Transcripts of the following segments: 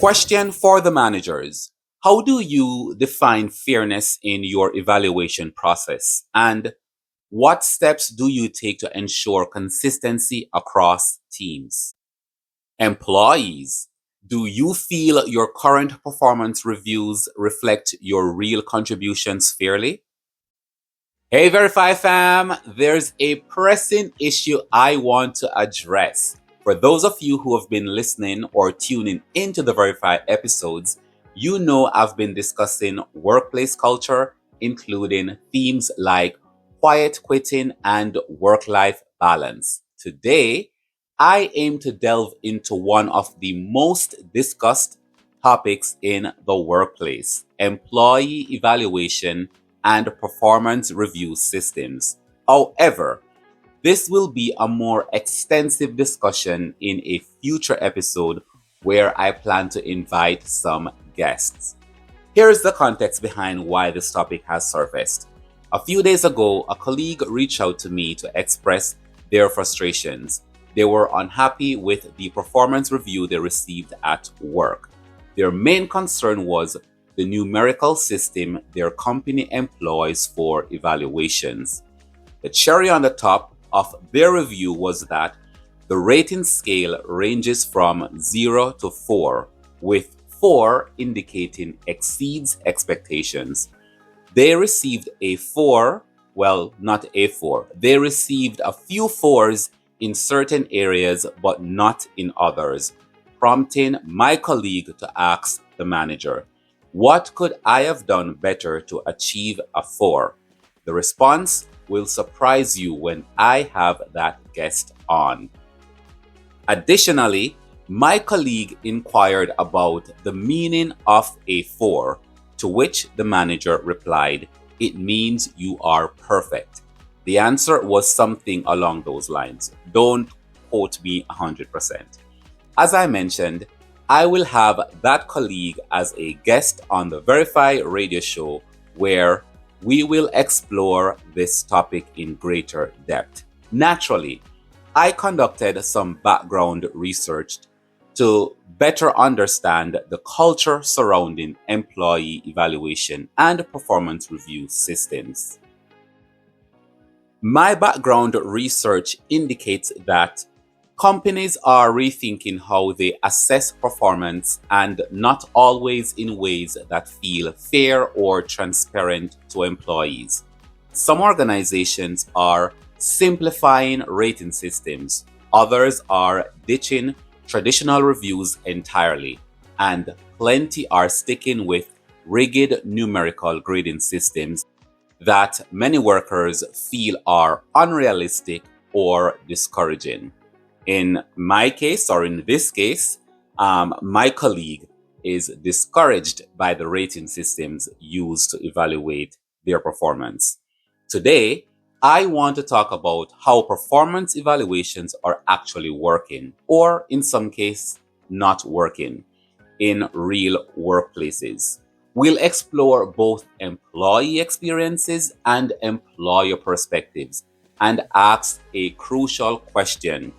Question for the managers. How do you define fairness in your evaluation process? And what steps do you take to ensure consistency across teams? Employees. Do you feel your current performance reviews reflect your real contributions fairly? Hey, Verify fam, there's a pressing issue I want to address. For those of you who have been listening or tuning into the Verify episodes, you know I've been discussing workplace culture, including themes like quiet quitting and work life balance. Today, I aim to delve into one of the most discussed topics in the workplace: employee evaluation and performance review systems. However, this will be a more extensive discussion in a future episode where I plan to invite some guests. Here's the context behind why this topic has surfaced. A few days ago, a colleague reached out to me to express their frustrations. They were unhappy with the performance review they received at work. Their main concern was the numerical system their company employs for evaluations. The cherry on the top of their review was that the rating scale ranges from 0 to 4, with 4 indicating exceeds expectations. They received a 4, well, not a 4. They received a few 4s in certain areas but not in others, prompting my colleague to ask the manager, what could I have done better to achieve a 4? The response will surprise you when I have that guest on. Additionally, my colleague inquired about the meaning of a 4, to which the manager replied, "It means you are perfect." The answer was something along those lines. Don't quote me 100%. As I mentioned, I will have that colleague as a guest on the Verify radio show where we will explore this topic in greater depth. Naturally, I conducted some background research to better understand the culture surrounding employee evaluation and performance review systems. My background research indicates that companies are rethinking how they assess performance, and not always in ways that feel fair or transparent to employees. Some organizations are simplifying rating systems, others are ditching traditional reviews entirely, and plenty are sticking with rigid numerical grading systems that many workers feel are unrealistic or discouraging. In my case, or in this case, my colleague is discouraged by the rating systems used to evaluate their performance. Today, I want to talk about how performance evaluations are actually working, or in some cases, not working, in real workplaces. We'll explore both employee experiences and employer perspectives and ask a crucial question: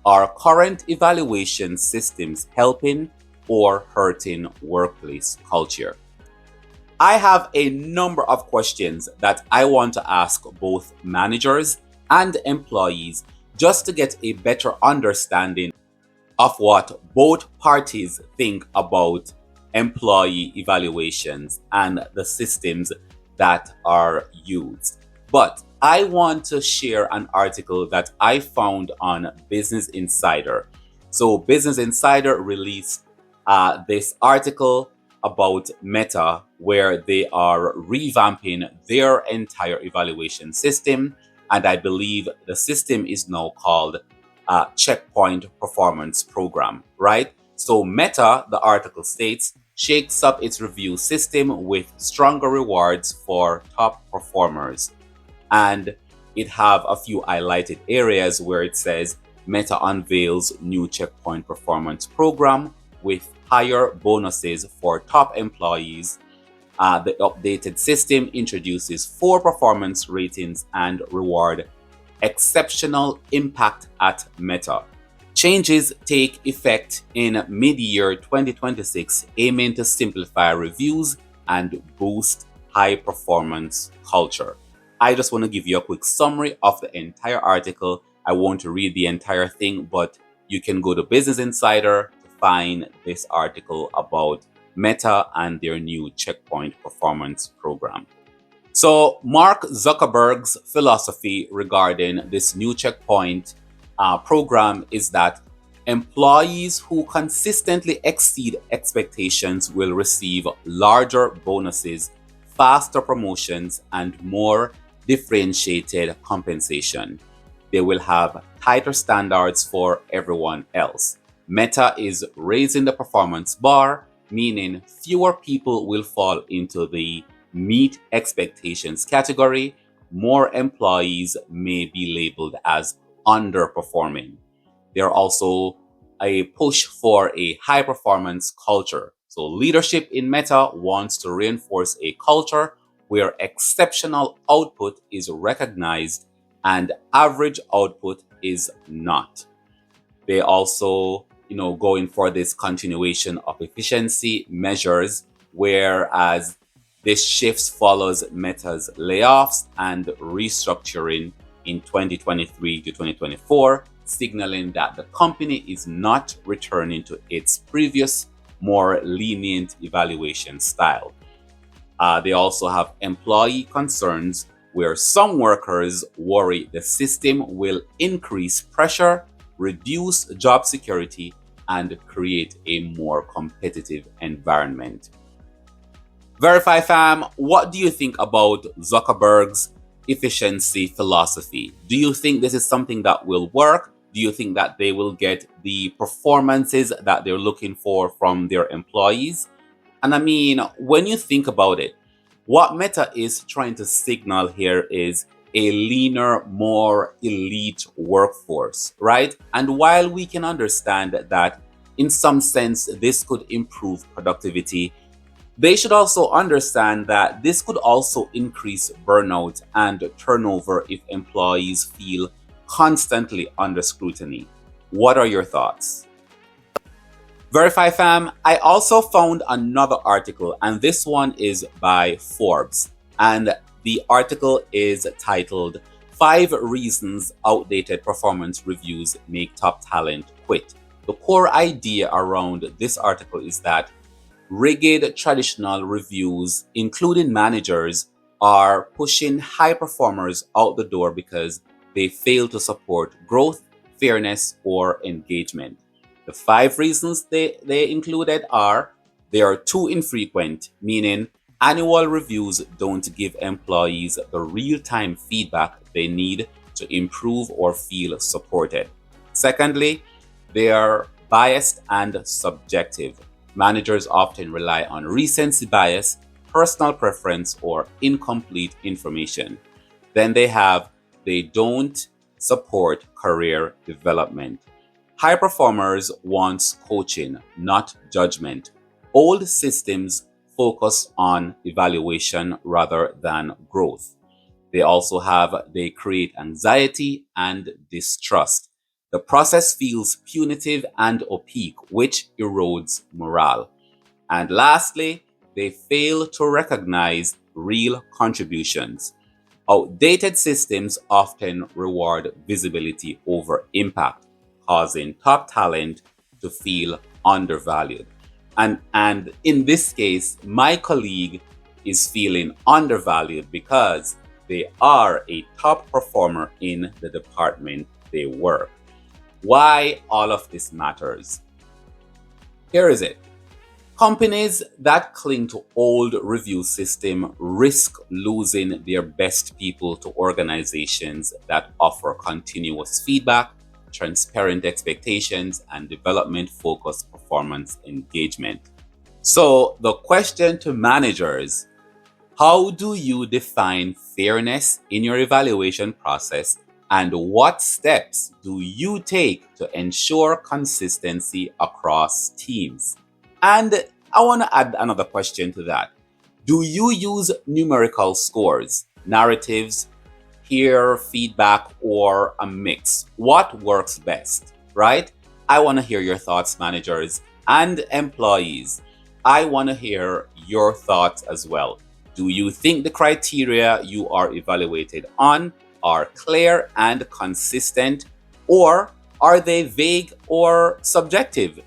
are current evaluation systems helping or hurting workplace culture? I have a number of questions that I want to ask both managers and employees just to get a better understanding of what both parties think about employee evaluations and the systems that are used. But I want to share an article that I found on Business Insider. So, Business Insider released this article about Meta, where they are revamping their entire evaluation system. And I believe the system is now called Checkpoint Performance Program, right? So, Meta, the article states, shakes up its review system with stronger rewards for top performers. And it have a few highlighted areas where it says Meta unveils new Checkpoint Performance Program with higher bonuses for top employees. The updated system introduces 4 performance ratings and reward exceptional impact at Meta. Changes take effect in mid-year 2026, aiming to simplify reviews and boost high-performance culture. I just want to give you a quick summary of the entire article. I won't read the entire thing, but you can go to Business Insider to find this article about Meta and their new Checkpoint performance program. So, Mark Zuckerberg's philosophy regarding this new Checkpoint program is that employees who consistently exceed expectations will receive larger bonuses, faster promotions, and more differentiated compensation. They will have tighter standards for everyone else. Meta is raising the performance bar, meaning fewer people will fall into the meet expectations category. More employees may be labeled as underperforming. There are also a push for a high performance culture. So leadership in Meta wants to reinforce a culture where exceptional output is recognized and average output is not. They also, going for this continuation of efficiency measures, whereas this shift follows Meta's layoffs and restructuring in 2023 to 2024, signaling that the company is not returning to its previous, more lenient evaluation style. They also have employee concerns where some workers worry the system will increase pressure, reduce job security, and create a more competitive environment. Verify fam, what do you think about Zuckerberg's efficiency philosophy? Do you think this is something that will work? Do you think that they will get the performances that they're looking for from their employees? And I mean, when you think about it, what Meta is trying to signal here is a leaner, more elite workforce, right? And while we can understand that in some sense this could improve productivity, they should also understand that this could also increase burnout and turnover if employees feel constantly under scrutiny. What are your thoughts? Verify fam, I also found another article, and this one is by Forbes. And the article is titled 5 Reasons Outdated Performance Reviews Make Top Talent Quit. The core idea around this article is that rigid traditional reviews, including managers, are pushing high performers out the door because they fail to support growth, fairness, or engagement. The 5 reasons they included are: they are too infrequent, meaning annual reviews don't give employees the real-time feedback they need to improve or feel supported. Secondly, they are biased and subjective. Managers often rely on recency bias, personal preference, or incomplete information. Then they don't support career development. High performers want coaching, not judgment. Old systems focus on evaluation rather than growth. They create anxiety and distrust. The process feels punitive and opaque, which erodes morale. And lastly, they fail to recognize real contributions. Outdated systems often reward visibility over impact, causing top talent to feel undervalued. And in this case, my colleague is feeling undervalued because they are a top performer in the department they work. Why all of this matters? Here is it. Companies that cling to old review system risk losing their best people to organizations that offer continuous feedback, transparent expectations, and development-focused performance engagement. So the question to managers: how do you define fairness in your evaluation process, and what steps do you take to ensure consistency across teams? And I want to add another question to that. Do you use numerical scores, narratives, peer feedback, or a mix? What works best, right? I want to hear your thoughts, managers and employees. I want to hear your thoughts as well. Do you think the criteria you are evaluated on are clear and consistent, or are they vague or subjective?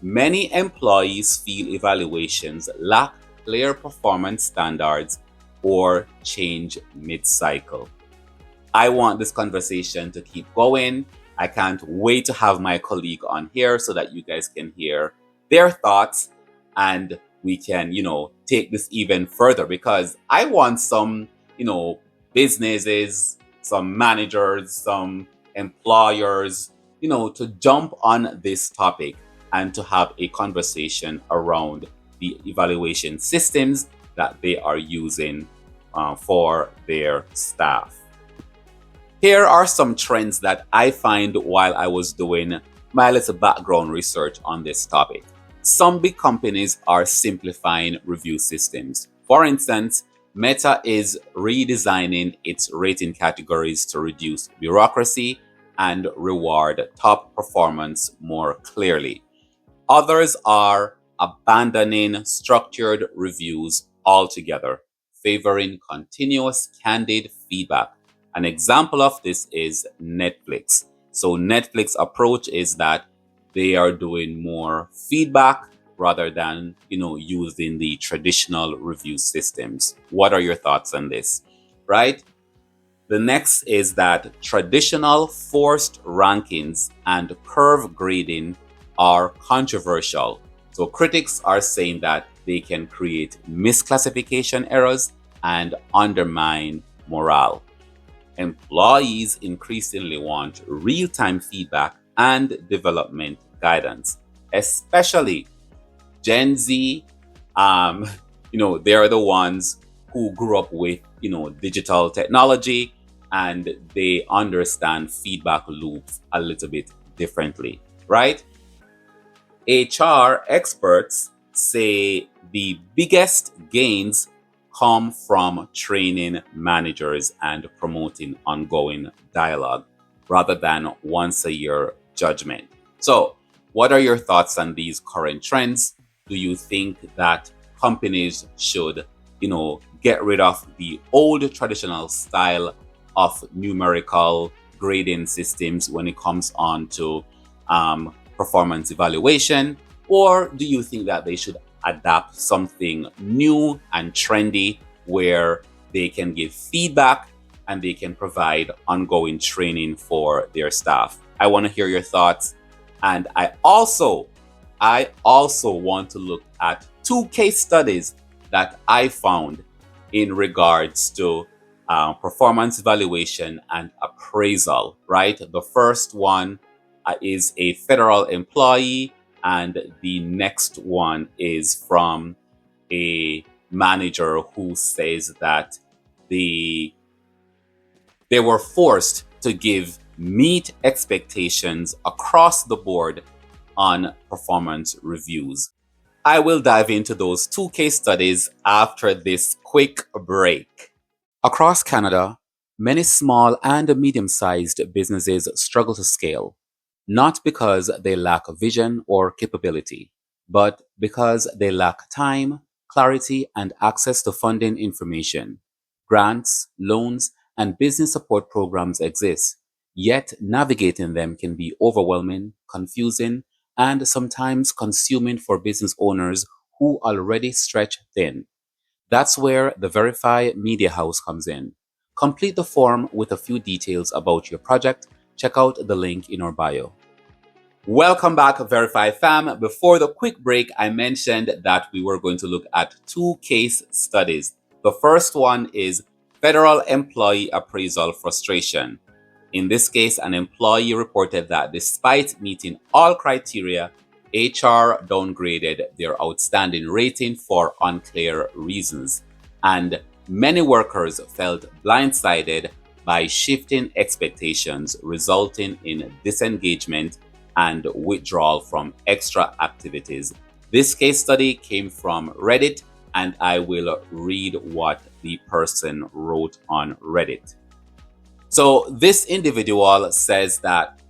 Many employees feel evaluations lack clear performance standards or change mid cycle. I want this conversation to keep going. I can't wait to have my colleague on here so that you guys can hear their thoughts and we can, take this even further, because I want some, businesses, some managers, some employers, to jump on this topic and to have a conversation around the evaluation systems that they are using for their staff. Here are some trends that I find while I was doing my little background research on this topic. Some big companies are simplifying review systems. For instance, Meta is redesigning its rating categories to reduce bureaucracy and reward top performance more clearly. Others are abandoning structured reviews altogether, favoring continuous candid feedback. An example of this is Netflix. So Netflix approach is that they are doing more feedback rather than, using the traditional review systems. What are your thoughts on this? Right? The next is that traditional forced rankings and curve grading are controversial. So critics are saying that they can create misclassification errors and undermine morale. Employees increasingly want real-time feedback and development guidance, especially Gen Z. They are the ones who grew up with, digital technology, and they understand feedback loops a little bit differently, right? HR experts say the biggest gains come from training managers and promoting ongoing dialogue rather than once a year judgment. So, what are your thoughts on these current trends? Do you think that companies should, get rid of the old traditional style of numerical grading systems when it comes on to performance evaluation? Or do you think that they should adapt something new and trendy where they can give feedback and they can provide ongoing training for their staff? I want to hear your thoughts. And I also want to look at two case studies that I found in regards to performance evaluation and appraisal, right? The first one is a federal employee, and the next one is from a manager who says that they were forced to meet expectations across the board on performance reviews. I will dive into those two case studies after this quick break. Across Canada, many small and medium-sized businesses struggle to scale, not because they lack vision or capability, but because they lack time, clarity, and access to funding information. Grants, loans, and business support programs exist, yet navigating them can be overwhelming, confusing, and sometimes consuming for business owners who already stretch thin. That's where the Verify Media House comes in. Complete the form with a few details about your project. Check out the link in our bio. Welcome back, Verify fam. Before the quick break, I mentioned that we were going to look at two case studies. The first one is federal employee appraisal frustration. In this case, an employee reported that despite meeting all criteria, HR downgraded their outstanding rating for unclear reasons, and many workers felt blindsided by shifting expectations, resulting in disengagement and withdrawal from extra activities. This case study came from Reddit, and I will read what the person wrote on Reddit. So this individual says that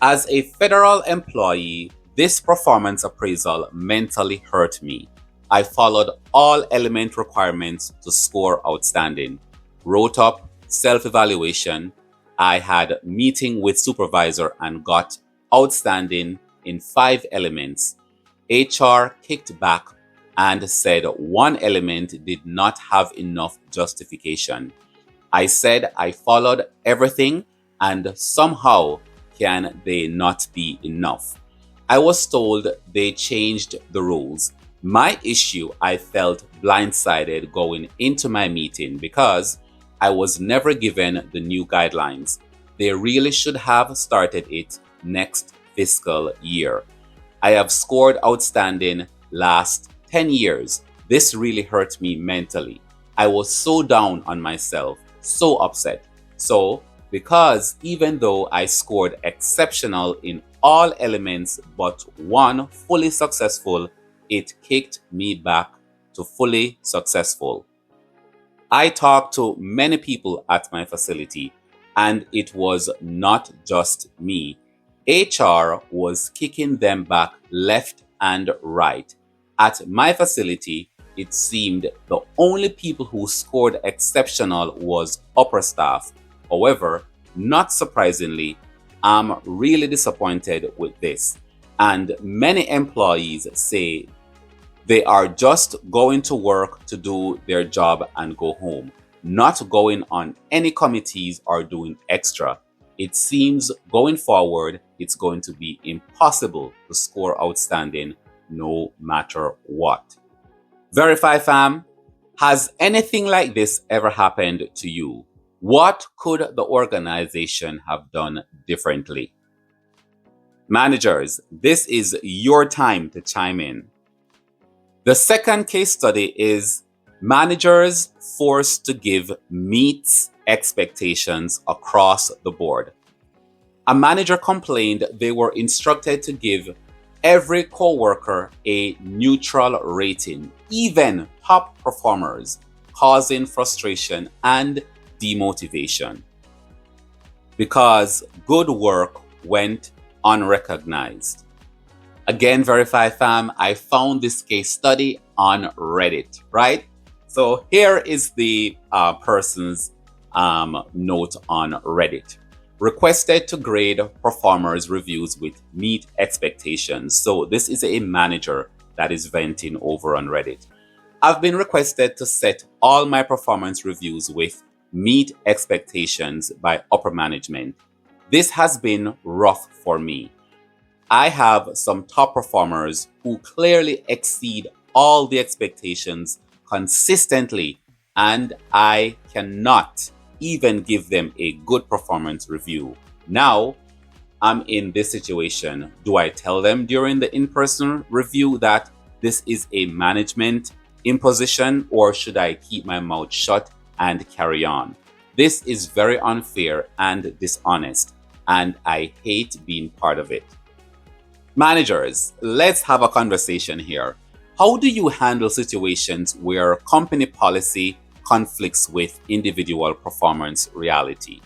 As a federal employee, this performance appraisal mentally hurt me. I followed all element requirements to score outstanding. Wrote up self-evaluation. I had meeting with supervisor and got outstanding in 5 elements. HR kicked back and said one element did not have enough justification. I said I followed everything and somehow can they not be enough? I was told they changed the rules. My issue, I felt blindsided going into my meeting because I was never given the new guidelines. They really should have started it next fiscal year. I have scored outstanding last 10 years. This really hurt me mentally. I was so down on myself, so upset. So, because even though I scored exceptional in all elements but one fully successful, it kicked me back to fully successful. I talked to many people at my facility, and it was not just me. HR was kicking them back left and right. At my facility, it seemed the only people who scored exceptional was upper staff. However, not surprisingly, I'm really disappointed with this. And many employees say they are just going to work to do their job and go home, not going on any committees or doing extra. It seems going forward, it's going to be impossible to score outstanding no matter what. Verify fam, has anything like this ever happened to you? What could the organization have done differently? Managers, this is your time to chime in. The second case study is managers forced to give meets expectations across the board. A manager complained they were instructed to give every coworker a neutral rating, even top performers, causing frustration and demotivation because good work went unrecognized. Again, Verify fam, I found this case study on Reddit, right? So here is the person's note on Reddit. Requested to grade performers' reviews with meet expectations. So this is a manager that is venting over on Reddit. I've been requested to set all my performance reviews with meet expectations by upper management. This has been rough for me. I have some top performers who clearly exceed all the expectations consistently, and I cannot even give them a good performance review. Now, I'm in this situation. Do I tell them during the in-person review that this is a management imposition, or should I keep my mouth shut and carry on? This is very unfair and dishonest, and I hate being part of it. Managers, let's have a conversation here. How do you handle situations where company policy conflicts with individual performance reality?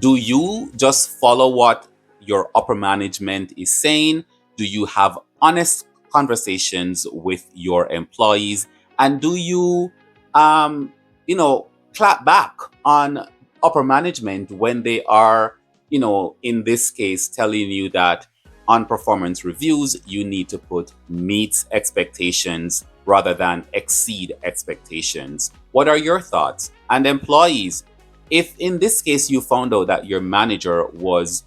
Do you just follow what your upper management is saying? Do you have honest conversations with your employees? And do you, clap back on upper management when they are, in this case, telling you that on performance reviews, you need to put meets expectations rather than exceed expectations? What are your thoughts? And employees, if in this case you found out that your manager was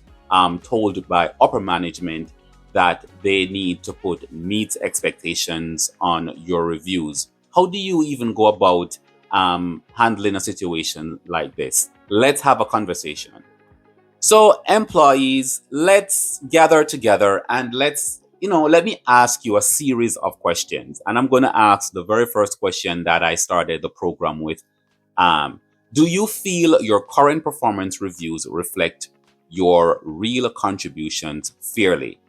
told by upper management that they need to put meets expectations on your reviews, how do you even go about handling a situation like this? Let's have a conversation. So, employees, let's gather together and let me ask you a series of questions. And I'm going to ask the very first question that I started the program with. Do you feel your current performance reviews reflect your real contributions fairly?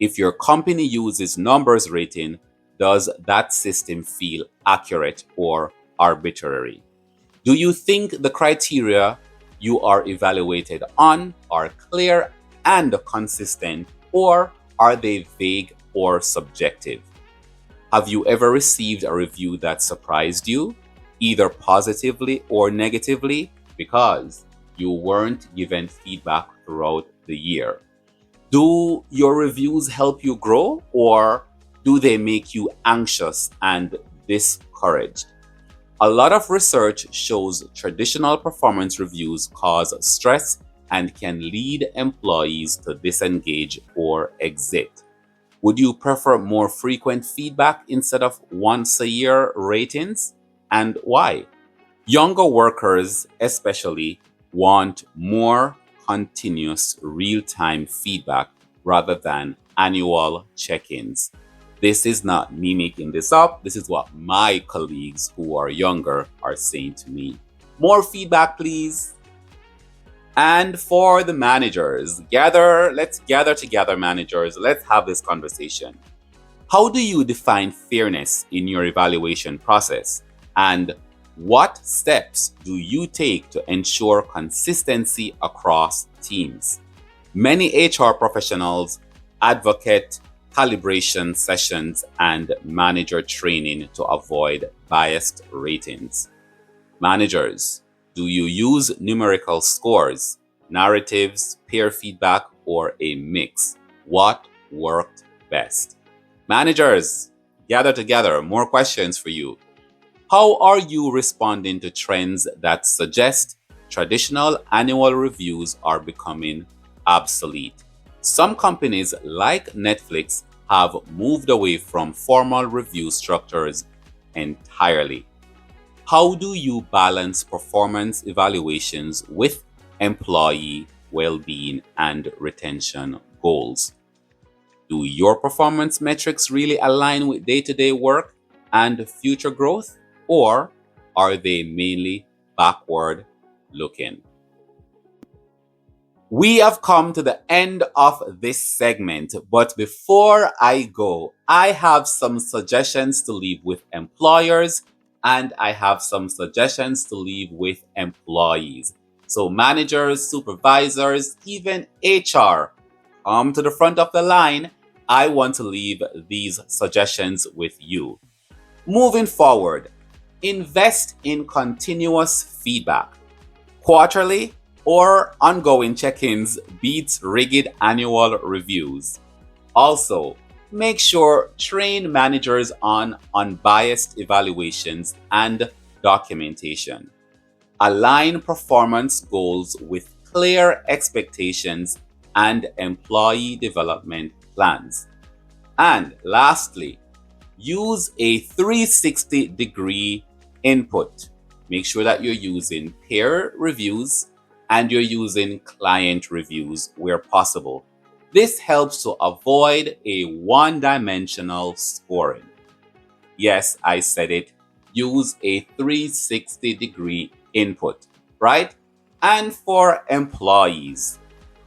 If your company uses numbers rating, does that system feel accurate or arbitrary? Do you think the criteria you are evaluated on are clear and consistent, or are they vague or subjective? Have you ever received a review that surprised you, either positively or negatively, because you weren't given feedback throughout the year? Do your reviews help you grow, or do they make you anxious and discouraged? A lot of research shows traditional performance reviews cause stress and can lead employees to disengage or exit. Would you prefer more frequent feedback instead of once a year ratings? And why? Younger workers, especially, want more continuous real time feedback rather than annual check ins. This is not me making this up. This is what my colleagues who are younger are saying to me. More feedback, please. And for the managers, let's gather together, managers. Let's have this conversation. How do you define fairness in your evaluation process? And what steps do you take to ensure consistency across teams? Many HR professionals advocate calibration sessions and manager training to avoid biased ratings. Managers, do you use numerical scores, narratives, peer feedback, or a mix? What worked best? Managers, gather together. More questions for you. How are you responding to trends that suggest traditional annual reviews are becoming obsolete? Some companies, like Netflix, have moved away from formal review structures entirely. How do you balance performance evaluations with employee well-being and retention goals? Do your performance metrics really align with day-to-day work and future growth, or are they mainly backward looking? We have come to the end of this segment, but before I go, I have some suggestions to leave with employers and I have some suggestions to leave with employees. So managers, supervisors, even HR, come to the front of the line. I want to leave these suggestions with you. Moving forward, invest in continuous feedback. Quarterly or ongoing check-ins beats rigid annual reviews. Also, make sure train managers on unbiased evaluations and documentation. Align performance goals with clear expectations and employee development plans. And lastly, use a 360-degree input. Make sure that you're using peer reviews and you're using client reviews where possible. This helps to avoid a one-dimensional scoring. Yes, I said it. Use a 360-degree input, right? And for employees,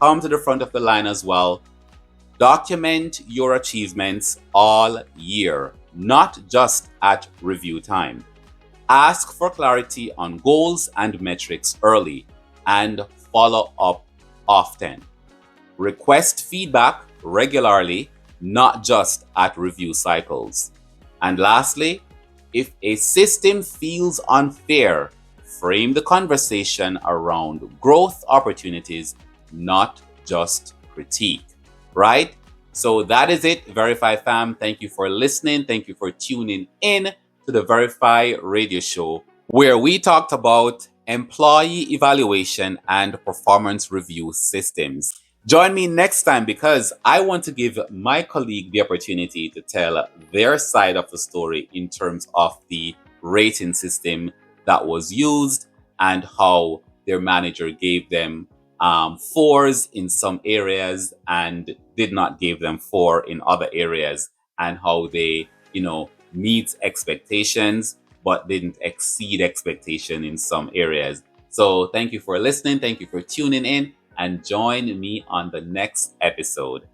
come to the front of the line as well. Document your achievements all year, not just at review time. Ask for clarity on goals and metrics early and follow up often. Request feedback regularly, not just at review cycles. And lastly, if a system feels unfair, frame the conversation around growth opportunities, not just critique, right? So that is it, Verify fam. Thank you for listening. Thank you for tuning in to the Verify radio show, where we talked about employee evaluation and performance review systems. Join me next time because I want to give my colleague the opportunity to tell their side of the story in terms of the rating system that was used and how their manager gave them fours in some areas and did not give them four in other areas, and how they, meet expectations but didn't exceed expectation in some areas. So thank you for listening. Thank you for tuning in, and join me on the next episode.